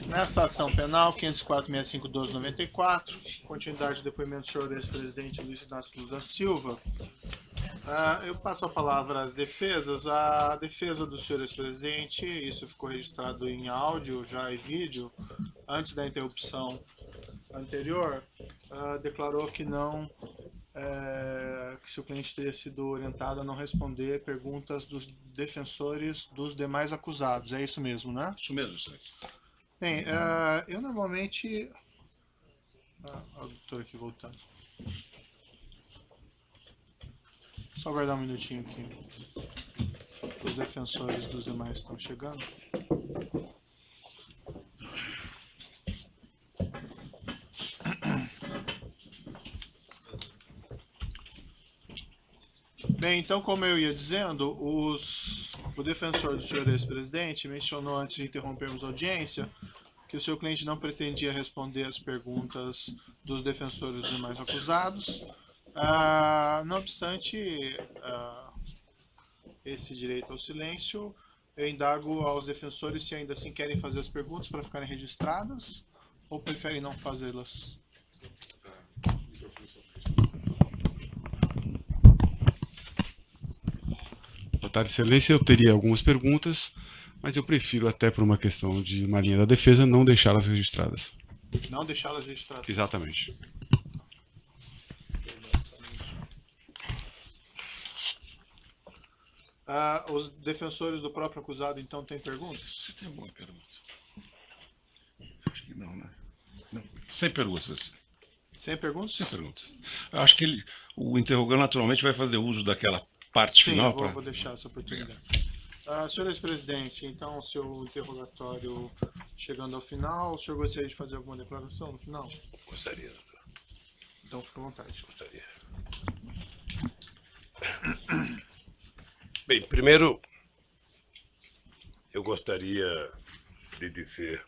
Nessa ação penal, 504.65.12.94, continuidade do depoimento do senhor ex-presidente Luiz Inácio Lula da Silva, eu passo a palavra às defesas. A defesa do senhor ex-presidente, isso ficou registrado em áudio já e vídeo, antes da interrupção anterior, declarou que não, que seu cliente teria sido orientado a não responder perguntas dos defensores dos demais acusados. É isso mesmo, né? Isso mesmo, excelência. Bem, eu normalmente... o doutor aqui voltando. Só aguardar um minutinho aqui. Os defensores dos demais estão chegando. Bem, então, como eu ia dizendo, o defensor do senhor ex-presidente mencionou, antes de interrompermos a audiência, que o seu cliente não pretendia responder as perguntas dos defensores dos demais acusados. Não obstante esse direito ao silêncio, eu indago aos defensores se ainda assim querem fazer as perguntas para ficarem registradas ou preferem não fazê-las. Boa tarde, excelência. Eu teria algumas perguntas, mas eu prefiro, até por uma questão de uma linha da defesa, não deixá-las registradas. Não deixá-las registradas? Exatamente. Os defensores do próprio acusado, então, têm perguntas? Você tem alguma pergunta? Acho que não, né? Não. Sem perguntas. Sem perguntas? Sem perguntas. Acho que o interrogante naturalmente vai fazer uso daquela parte final. Sim, vou deixar essa oportunidade. Senhor ex-presidente, então, o seu interrogatório chegando ao final, o senhor gostaria de fazer alguma declaração no final? Gostaria, doutor. Então, fique à vontade. Gostaria. Bem, primeiro, eu gostaria de dizer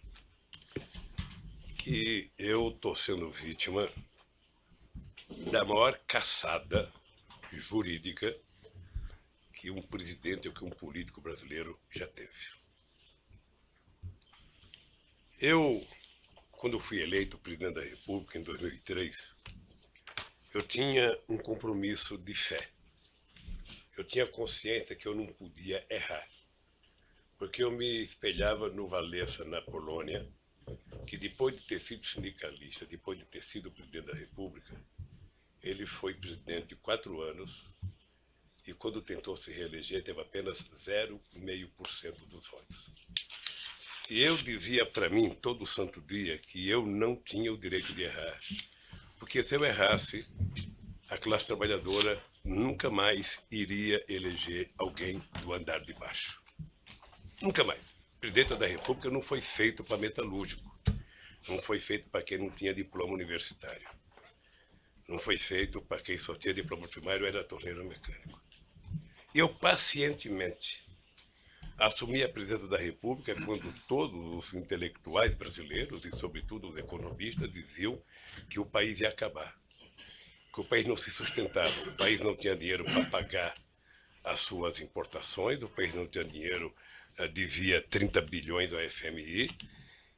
que eu estou sendo vítima da maior caçada jurídica que um presidente ou que um político brasileiro já teve. Eu, quando fui eleito presidente da República em 2003, eu tinha um compromisso de fé. Eu tinha consciência que eu não podia errar, porque eu me espelhava no Walesa, na Polônia, que depois de ter sido sindicalista, depois de ter sido presidente da República, ele foi presidente 4 anos e quando tentou se reeleger teve apenas 0,5% dos votos. E eu dizia para mim todo santo dia que eu não tinha o direito de errar, porque se eu errasse, a classe trabalhadora nunca mais iria eleger alguém do andar de baixo. Nunca mais. O presidente da República não foi feito para metalúrgico, não foi feito para quem não tinha diploma universitário, não foi feito para quem só tinha diploma primário ou era torneiro mecânico. Eu pacientemente assumi a presidência da República quando todos os intelectuais brasileiros e sobretudo os economistas diziam que o país ia acabar, que o país não se sustentava, o país não tinha dinheiro para pagar as suas importações, o país não tinha dinheiro, devia 30 bilhões ao FMI,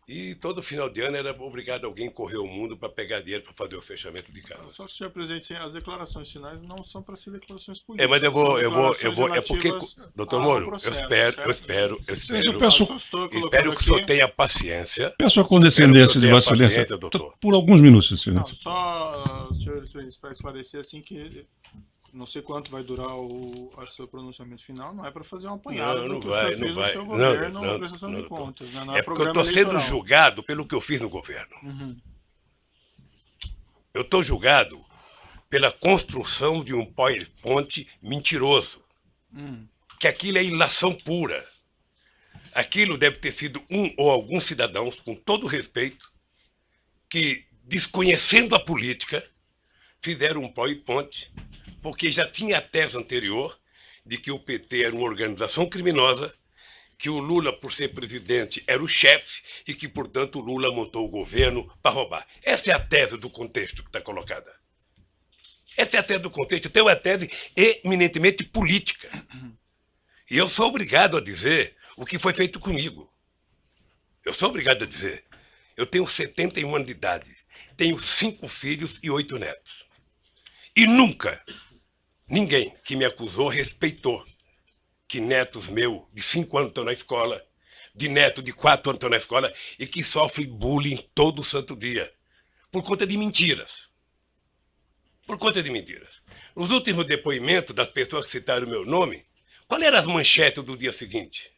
e todo final de ano era obrigado alguém correr o mundo para pegar dinheiro para fazer o fechamento de casa. Só que, senhor presidente, as declarações finais não são para ser declarações políticas. Mas eu vou, é porque, doutor Moro, eu espero que o senhor tenha paciência. Peço a condescendência de Vossa Excelência, doutor. Por alguns minutos, Excelência. Não, só, senhor presidente, para esclarecer assim que não sei quanto vai durar o seu pronunciamento final, não é para fazer um apanhado do que o senhor fez no seu governo na prestação de contas. Né? Não é porque eu estou sendo julgado pelo que eu fiz no governo. Uhum. Eu estou julgado pela construção de um PowerPoint mentiroso. Que aquilo é ilação pura. Aquilo deve ter sido um ou alguns cidadãos, com todo respeito, que, desconhecendo a política, fizeram um PowerPoint, porque já tinha a tese anterior de que o PT era uma organização criminosa, que o Lula, por ser presidente, era o chefe e que, portanto, o Lula montou o governo para roubar. Essa é a tese do contexto que está colocada. Essa é a tese do contexto. Então, é uma tese eminentemente política. E eu sou obrigado a dizer o que foi feito comigo. Eu sou obrigado a dizer. Eu tenho 71 anos de idade. Tenho 5 filhos e 8 netos. E nunca ninguém que me acusou respeitou que netos meus de 5 anos estão na escola, de neto de 4 anos estão na escola e que sofrem bullying todo santo dia. Por conta de mentiras. Por conta de mentiras. Nos últimos depoimentos das pessoas que citaram o meu nome, qual era as manchetes do dia seguinte?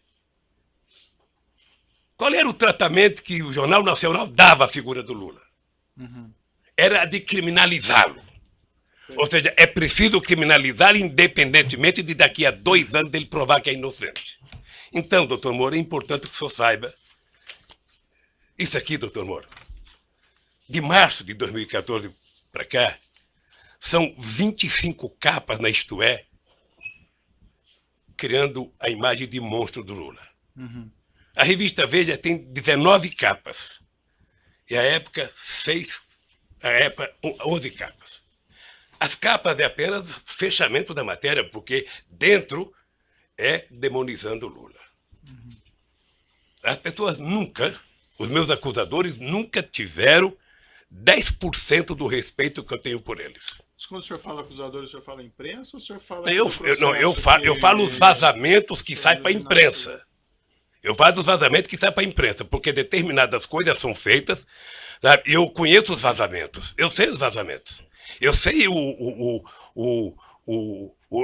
Qual era o tratamento que o Jornal Nacional dava à figura do Lula? Era de criminalizá-lo. Ou seja, é preciso criminalizar independentemente de daqui a 2 anos ele provar que é inocente. Então, doutor Moro, é importante que o senhor saiba. Isso aqui, doutor Moro, de março de 2014 para cá, são 25 capas na Isto É, criando a imagem de monstro do Lula. A revista Veja tem 19 capas. E a época, 11 capas. As capas é apenas fechamento da matéria, porque dentro é demonizando o Lula. As pessoas nunca, os meus acusadores, nunca tiveram 10% do respeito que eu tenho por eles. Mas quando o senhor fala acusadores, o senhor fala imprensa ou o senhor fala... Eu falo os vazamentos que saem para a imprensa. Eu falo dos vazamentos que saem para a imprensa, porque determinadas coisas são feitas. Sabe? Eu conheço os vazamentos. Eu sei os vazamentos. Eu sei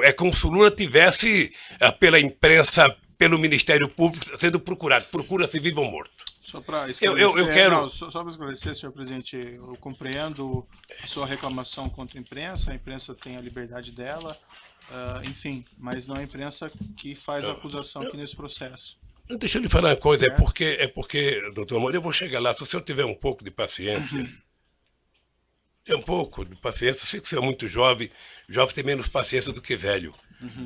é como se o Lula tivesse, pela imprensa, pelo Ministério Público, sendo procurado. Procura-se vivo ou morto. Só para esclarecer, eu quero... só para esclarecer, senhor presidente, eu compreendo a sua reclamação contra a imprensa tem a liberdade dela, enfim, mas não é a imprensa que faz a acusação aqui nesse processo. Deixa eu lhe falar uma coisa, é porque, doutor Amor, eu vou chegar lá, se o senhor tiver um pouco de paciência, eu sei que o senhor é muito jovem tem menos paciência do que velho,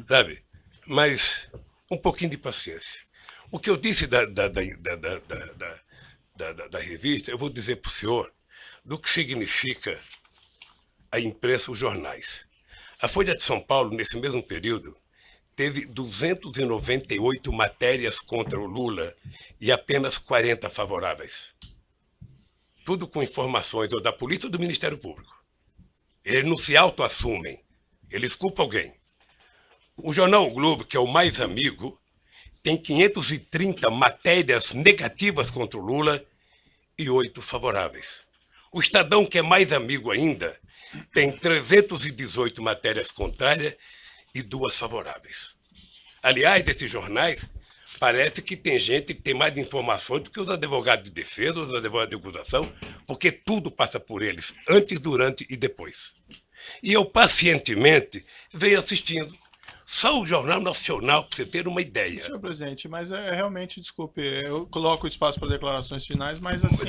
sabe? Mas um pouquinho de paciência. O que eu disse da revista, eu vou dizer para o senhor do que significa a imprensa, os jornais. A Folha de São Paulo, nesse mesmo período, teve 298 matérias contra o Lula e apenas 40 favoráveis. Tudo com informações ou da polícia ou do Ministério Público. Eles não se autoassumem, eles culpam alguém. O jornal O Globo, que é o mais amigo, tem 530 matérias negativas contra o Lula e 8 favoráveis. O Estadão, que é mais amigo ainda, tem 318 matérias contrárias e 2 favoráveis. Aliás, esses jornais, parece que tem gente que tem mais informações do que os advogados de defesa, os advogados de acusação, porque tudo passa por eles, antes, durante e depois. E eu, pacientemente, venho assistindo. Só o Jornal Nacional, para você ter uma ideia. Senhor presidente, mas realmente, desculpe, eu coloco o espaço para declarações finais, mas assim...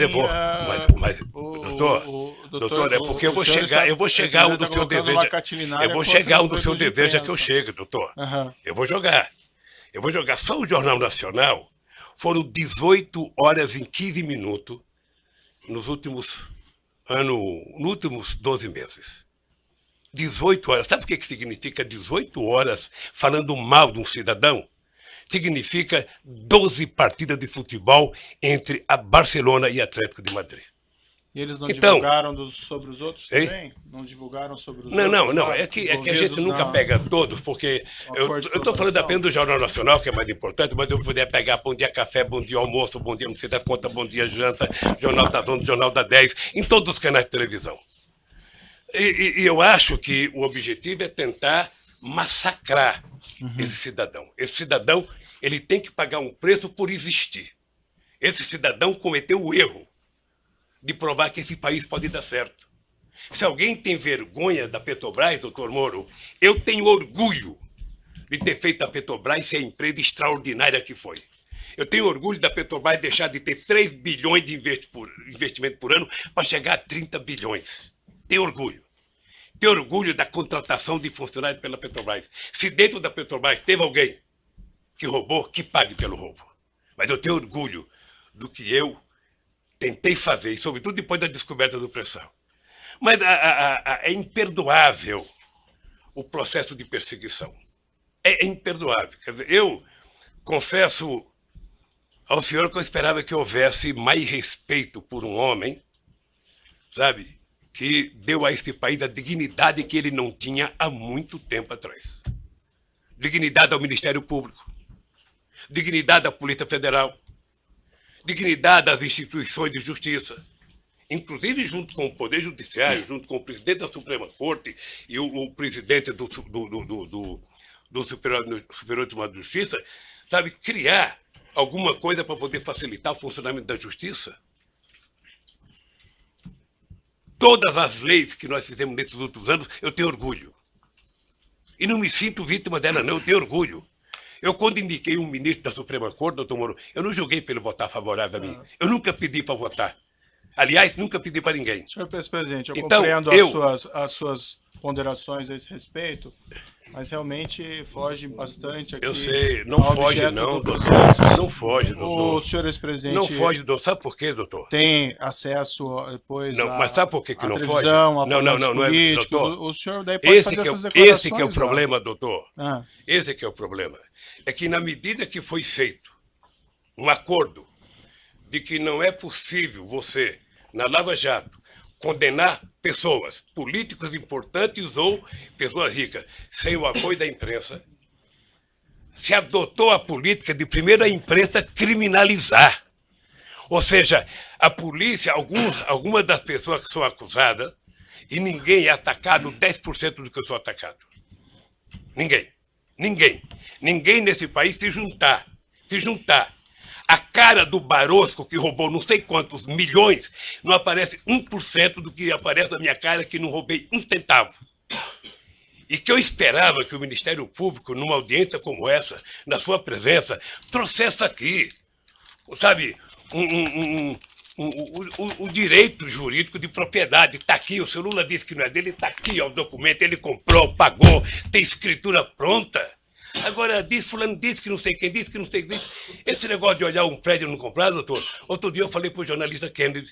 Doutor, é porque eu vou chegar onde o senhor deseja. Eu vou chegar onde o senhor deseja que eu chegue, doutor. Eu vou jogar. Só o Jornal Nacional foram 18 horas e 15 minutos nos últimos 12 meses. 18 horas. Sabe o que significa 18 horas falando mal de um cidadão? Significa 12 partidas de futebol entre a Barcelona e Atlético de Madrid. E eles não divulgaram sobre os outros também? Não divulgaram sobre os outros? Não. É que a gente nunca pega todos, porque eu estou falando apenas do Jornal Nacional, que é mais importante, mas eu poderia pegar Bom Dia Café, Bom Dia Almoço, Bom Dia Não Sei das Contas, Bom Dia Janta, Jornal da Zona, Jornal da 10, em todos os canais de televisão. E eu acho que o objetivo é tentar massacrar esse cidadão. Esse cidadão, ele tem que pagar um preço por existir. Esse cidadão cometeu o erro de provar que esse país pode dar certo. Se alguém tem vergonha da Petrobras, doutor Moro, eu tenho orgulho de ter feito a Petrobras ser a empresa extraordinária que foi. Eu tenho orgulho da Petrobras deixar de ter 3 bilhões de investimento por ano para chegar a 30 bilhões. Tenho orgulho. Tenho orgulho da contratação de funcionários pela Petrobras. Se dentro da Petrobras teve alguém que roubou, que pague pelo roubo. Mas eu tenho orgulho do que eu tentei fazer, e sobretudo depois da descoberta do pré-sal. Mas é imperdoável o processo de perseguição. É imperdoável. Quer dizer, eu confesso ao senhor que eu esperava que houvesse mais respeito por um homem, sabe, que deu a esse país a dignidade que ele não tinha há muito tempo atrás. Dignidade ao Ministério Público, dignidade à Polícia Federal, dignidade às instituições de justiça, inclusive junto com o Poder Judiciário, junto com o presidente da Suprema Corte e o presidente do Superior Tribunal de Justiça, sabe, criar alguma coisa para poder facilitar o funcionamento da justiça. Todas as leis que nós fizemos nesses últimos anos, eu tenho orgulho. E não me sinto vítima dela, não, eu tenho orgulho. Eu, quando indiquei um ministro da Suprema Corte, doutor Moro, eu não julguei para ele votar favorável a mim. Eu nunca pedi para votar. Aliás, nunca pedi para ninguém. Senhor presidente, eu Então, compreendo as suas ponderações a esse respeito, mas realmente foge bastante aqui. Eu sei, não foge não, doutor. Não foge, doutor. O senhor ex-presidente... Não foge, doutor. Sabe por quê, doutor? Tem acesso depois não, mas sabe por que não foge? Não, é, doutor. O senhor daí pode fazer essas declarações. Esse que é o problema, doutor. Ah. Esse que é o problema. É que na medida que foi feito um acordo de que não é possível você, na Lava Jato, condenar pessoas, políticos importantes ou pessoas ricas, sem o apoio da imprensa, se adotou a política de primeiro a imprensa criminalizar. Ou seja, a polícia, algumas das pessoas que são acusadas, e ninguém é atacado 10% do que eu sou atacado. Ninguém. Ninguém. Ninguém nesse país se juntar. A cara do Barosco, que roubou não sei quantos milhões, não aparece 1% do que aparece na minha cara, que não roubei um centavo. E que eu esperava que o Ministério Público, numa audiência como essa, na sua presença, trouxesse aqui, sabe, o direito jurídico de propriedade. Está aqui, o seu Lula disse que não é dele, está aqui, ó, o documento, ele comprou, pagou, tem escritura pronta. Agora, fulano disse que não sei quem disse, que não sei quem disse. Esse negócio de olhar um prédio e não comprar, doutor, outro dia eu falei para o jornalista Kennedy,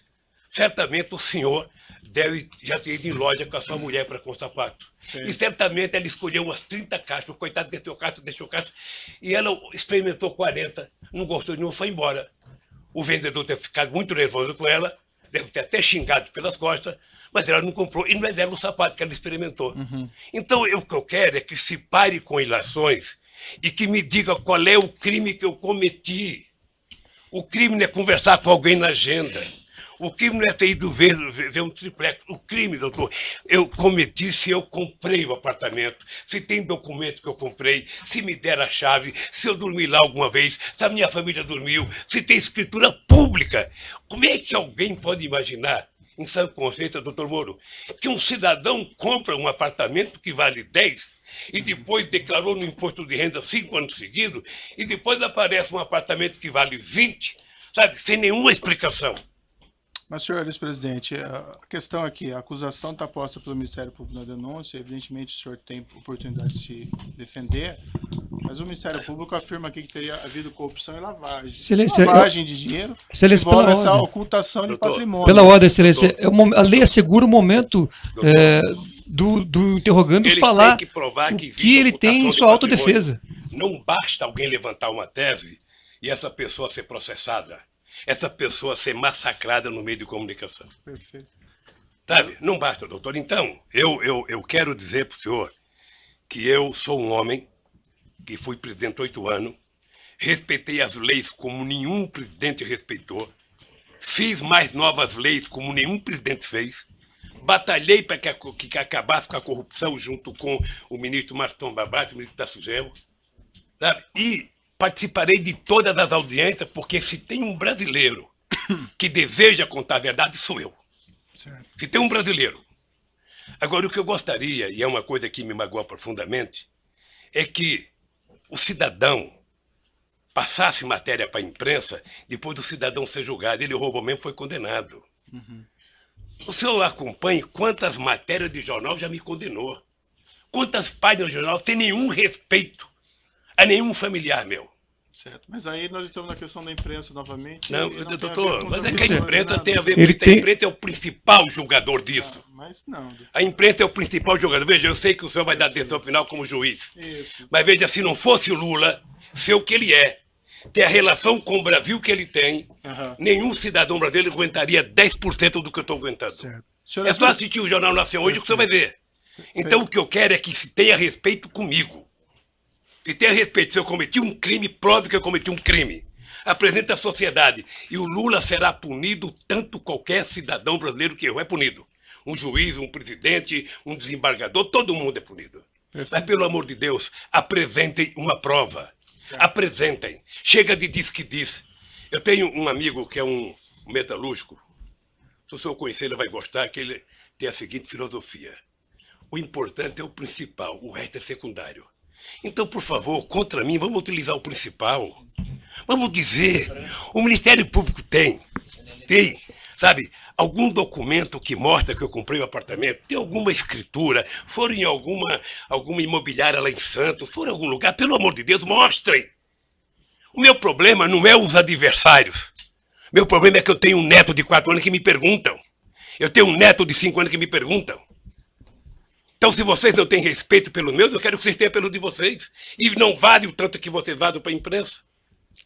certamente o senhor deve já ter ido em loja com a sua mulher para com sapato. Sim. E certamente ela escolheu umas 30 caixas, o coitado deixou caixa, e ela experimentou 40, não gostou de nenhum, foi embora. O vendedor deve ter ficado muito nervoso com ela, deve ter até xingado pelas costas, mas ela não comprou, e não é dela o sapato que ela experimentou. Uhum. Então, o que eu quero é que se pare com ilações e que me diga qual é o crime que eu cometi. O crime não é conversar com alguém na agenda. O crime não é ter ido ver um triplex. O crime, doutor, eu cometi se eu comprei o apartamento, se tem documento que eu comprei, se me deram a chave, se eu dormi lá alguma vez, se a minha família dormiu, se tem escritura pública. Como é que alguém pode imaginar, em sã consciência, doutor Moro, que um cidadão compra um apartamento que vale 10 e depois declarou no imposto de renda 5 anos seguidos e depois aparece um apartamento que vale 20, sabe, sem nenhuma explicação? Mas, senhor ex-presidente, a questão aqui, a acusação está posta pelo Ministério Público na denúncia, evidentemente o senhor tem oportunidade de se defender, mas o Ministério Público afirma aqui que teria havido corrupção e lavagem. Excelência, lavagem de dinheiro, excelência, envolve essa ocultação de patrimônio. Pela ordem, excelência, a lei assegura o momento do interrogando falar têm que provar o que ele tem em sua autodefesa. Não basta alguém levantar uma tese e essa pessoa ser processada. Essa pessoa ser massacrada no meio de comunicação. Perfeito. Sabe? Não basta, doutor. Então, eu quero dizer para o senhor que eu sou um homem que fui presidente 8 anos, respeitei as leis como nenhum presidente respeitou, fiz mais novas leis como nenhum presidente fez, batalhei para que acabasse com a corrupção junto com o ministro Maston Babate, o ministro da Sugel, sabe? E participarei de todas as audiências, porque se tem um brasileiro que deseja contar a verdade, sou eu. Certo. Se tem um brasileiro. Agora, o que eu gostaria, e é uma coisa que me magoa profundamente, é que o cidadão passasse matéria para a imprensa, depois do cidadão ser julgado. Ele roubou mesmo, foi condenado. Uhum. O senhor acompanha quantas matérias de jornal já me condenou. Quantas páginas de jornal tem nenhum respeito a nenhum familiar meu. Certo, mas aí nós estamos na questão da imprensa novamente. Não, doutor, mas é que a imprensa tem a ver com isso. A imprensa é o principal julgador disso. Mas não. Doutor. A imprensa é o principal julgador. Veja, eu sei que o senhor vai dar decisão final como juiz. Isso. Mas veja, se não fosse o Lula ser o que ele é, ter a relação com o Brasil que ele tem, Aham. nenhum cidadão brasileiro aguentaria 10% do que eu estou aguentando. Certo. Senhor, É só assistir o Jornal Nacional hoje que você vai ver. Então o que eu quero é que se tenha respeito comigo. Se tenha respeito. Se eu cometi um crime, prove que eu cometi um crime. Apresente à sociedade. E o Lula será punido tanto qualquer cidadão brasileiro que errou é punido. Um juiz, um presidente, um desembargador, todo mundo é punido. Mas, pelo amor de Deus, apresentem uma prova. Apresentem. Chega de diz que diz. Eu tenho um amigo que é um metalúrgico. Se o senhor conhecer, ele vai gostar, que ele tem a seguinte filosofia. O importante é o principal, o resto é secundário. Então, por favor, contra mim, vamos utilizar o principal. Vamos dizer, o Ministério Público tem, sabe, algum documento que mostra que eu comprei o apartamento, tem alguma escritura, foram em alguma imobiliária lá em Santos, foram em algum lugar, pelo amor de Deus, mostrem. O meu problema não é os adversários. Meu problema é que eu tenho um neto de 4 anos que me perguntam. Eu tenho um neto de 5 anos que me perguntam. Então, se vocês não têm respeito pelos meus, eu quero que vocês tenham pelo de vocês. E não vale o tanto que vocês vazam para a imprensa.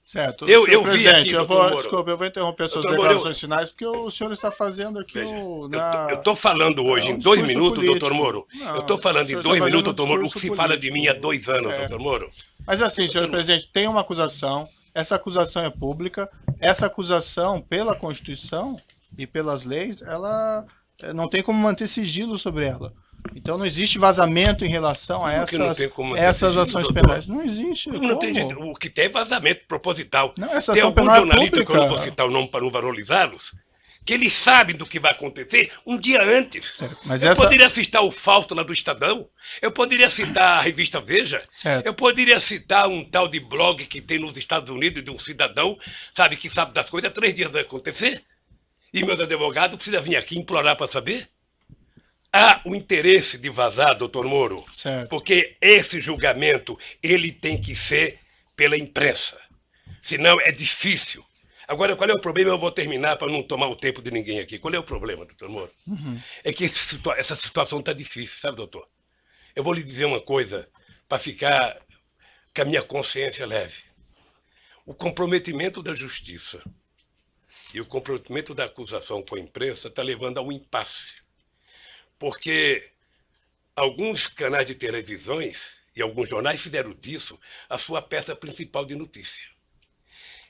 Certo. Eu Senhor vi presidente, aqui, eu doutor vou, Moro. desculpa, eu vou interromper suas Doutor Moro, declarações finais, porque o senhor está fazendo aqui Veja, o... eu estou falando hoje É um em 2 discurso minutos, político. doutor Moro. Não, Eu estou falando o senhor em 2 está minutos, fazendo um doutor Moro, o que discurso se fala de mim há político. 2 anos, Certo. doutor Moro. Mas assim, senhor presidente, tem uma acusação, essa acusação é pública, essa acusação, pela Constituição e pelas leis, ela não tem como manter sigilo sobre ela. Então não existe vazamento em relação a Por que não tem como manter essas sigilo, ações doutor? penais. Não existe. Não tem, como? o que tem é vazamento proposital. Não, essa Tem ação alguns penal é jornalistas, que eu não vou pública. citar o nome para não valorizá-los, que eles sabem do que vai acontecer um dia antes. Certo, mas eu essa- poderia citar o Fausto lá do Estadão, eu poderia citar a revista Veja, Certo. eu poderia citar um tal de blog que tem nos Estados Unidos de um cidadão, sabe, que sabe das coisas, 3 dias vai acontecer, e meus advogados precisam vir aqui implorar para saber. Há o interesse de vazar, doutor Moro, Certo. porque esse julgamento ele tem que ser pela imprensa, senão é difícil. Agora, qual é o problema? Eu vou terminar para não tomar o tempo de ninguém aqui. Qual é o problema, doutor Moro? É que essa situação está difícil, sabe, doutor? Eu vou lhe dizer uma coisa para ficar com a minha consciência leve. O comprometimento da justiça e o comprometimento da acusação com a imprensa está levando a um impasse. Porque alguns canais de televisões e alguns jornais fizeram disso a sua peça principal de notícia.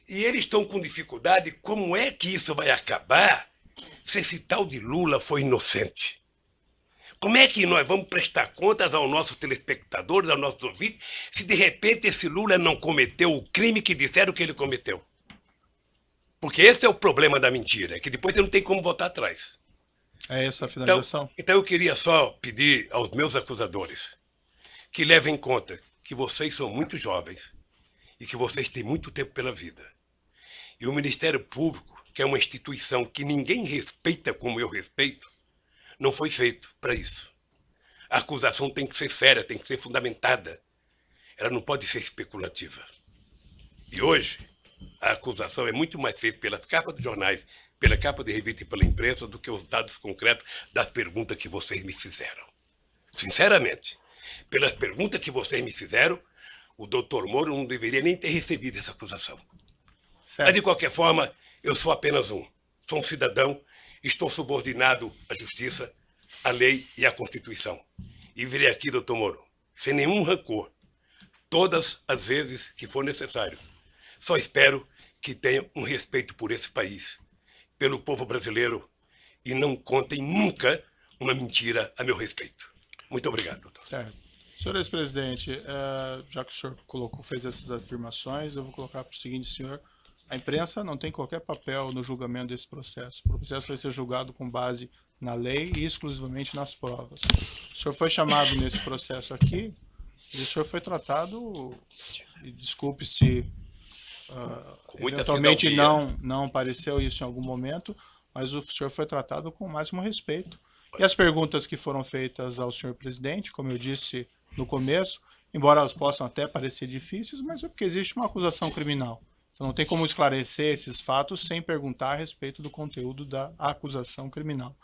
E eles estão com dificuldade, como é que isso vai acabar se esse tal de Lula foi inocente? Como é que nós vamos prestar contas aos nossos telespectadores, aos nossos ouvintes, se de repente esse Lula não cometeu o crime que disseram que ele cometeu? Porque esse é o problema da mentira, é que depois ele não tem como voltar atrás. É essa a finalização? Então eu queria só pedir aos meus acusadores que levem em conta que vocês são muito jovens e que vocês têm muito tempo pela vida. E o Ministério Público, que é uma instituição que ninguém respeita como eu respeito, não foi feito para isso. A acusação tem que ser séria, tem que ser fundamentada. Ela não pode ser especulativa. E hoje, a acusação é muito mais feita pelas capas dos jornais, pela capa de revista e pela imprensa, do que os dados concretos das perguntas que vocês me fizeram. Sinceramente, pelas perguntas que vocês me fizeram, o doutor Moro não deveria nem ter recebido essa acusação. Mas, de qualquer forma, eu sou apenas um. Sou um cidadão, estou subordinado à justiça, à lei e à Constituição. E virei aqui, doutor Moro, sem nenhum rancor, todas as vezes que for necessário. Só espero que tenham um respeito por esse país, pelo povo brasileiro, e não contem nunca uma mentira a meu respeito. Muito obrigado, doutor. Certo. Senhor ex-presidente, já que o senhor fez essas afirmações, eu vou colocar para o seguinte, senhor. A imprensa não tem qualquer papel no julgamento desse processo. O processo vai ser julgado com base na lei e exclusivamente nas provas. O senhor foi chamado nesse processo aqui e o senhor foi tratado, e desculpe se muita eventualmente fidalguia. não pareceu isso em algum momento, mas o senhor foi tratado com o máximo respeito. E as perguntas que foram feitas ao senhor presidente, como eu disse no começo, embora elas possam até parecer difíceis, mas é porque existe uma acusação criminal. Então não tem como esclarecer esses fatos sem perguntar a respeito do conteúdo da acusação criminal.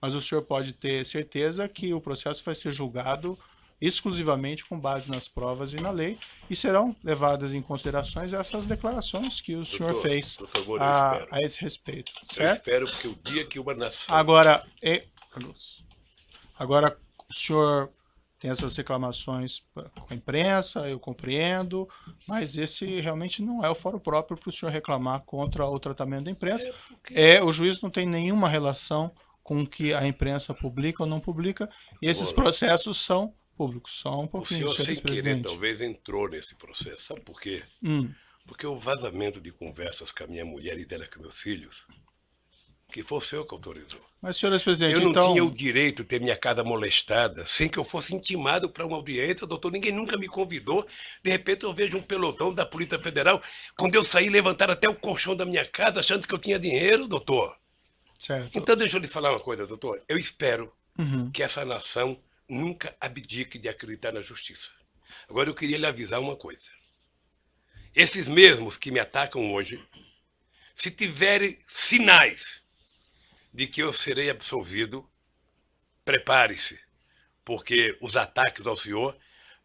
Mas o senhor pode ter certeza que o processo vai ser julgado exclusivamente com base nas provas e na lei, e serão levadas em considerações essas declarações que o senhor fez doutor Moura, eu espero. a esse respeito. Eu Certo? espero porque o dia que uma nação... Agora, o senhor tem essas reclamações com a imprensa, eu compreendo, mas esse realmente não é o fórum próprio para o senhor reclamar contra o tratamento da imprensa. O juiz não tem nenhuma relação com o que a imprensa publica ou não publica, e esses processos são públicos. Só um O pouquinho, senhor, sem querer, presidente. talvez entrou nesse processo. Sabe por quê? Porque o vazamento de conversas com a minha mulher e dela com meus filhos, que foi o senhor que autorizou. Mas, senhores presidente, Eu não então... tinha o direito de ter minha casa molestada sem que eu fosse intimado para uma audiência, doutor. Ninguém nunca me convidou. De repente eu vejo um pelotão da Polícia Federal. Quando eu saí, levantaram até o colchão da minha casa achando que eu tinha dinheiro, doutor. Certo. Então deixa eu lhe falar uma coisa, doutor. Eu espero que essa nação nunca abdique de acreditar na justiça. Agora eu queria lhe avisar uma coisa. Esses mesmos que me atacam hoje, se tiverem sinais de que eu serei absolvido, prepare-se, porque os ataques ao senhor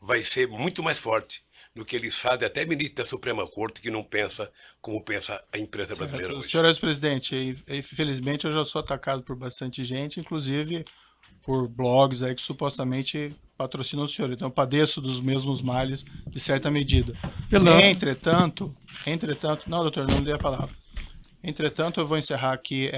vai ser muito mais forte do que eles fazem até ministro da Suprema Corte, que não pensa como pensa a imprensa brasileira hoje. Senhores presidente, infelizmente eu já sou atacado por bastante gente, inclusive por blogs aí que supostamente patrocinam o senhor. Então eu padeço dos mesmos males de certa medida. Entretanto, não, doutor, não dei a palavra. Entretanto, eu vou encerrar aqui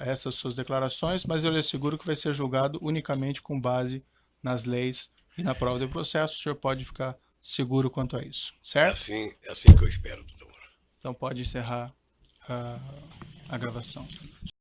essas suas declarações, mas eu lhe asseguro que vai ser julgado unicamente com base nas leis e na prova do processo. O senhor pode ficar seguro quanto a isso, certo? É assim que eu espero, doutor. Então pode encerrar a gravação.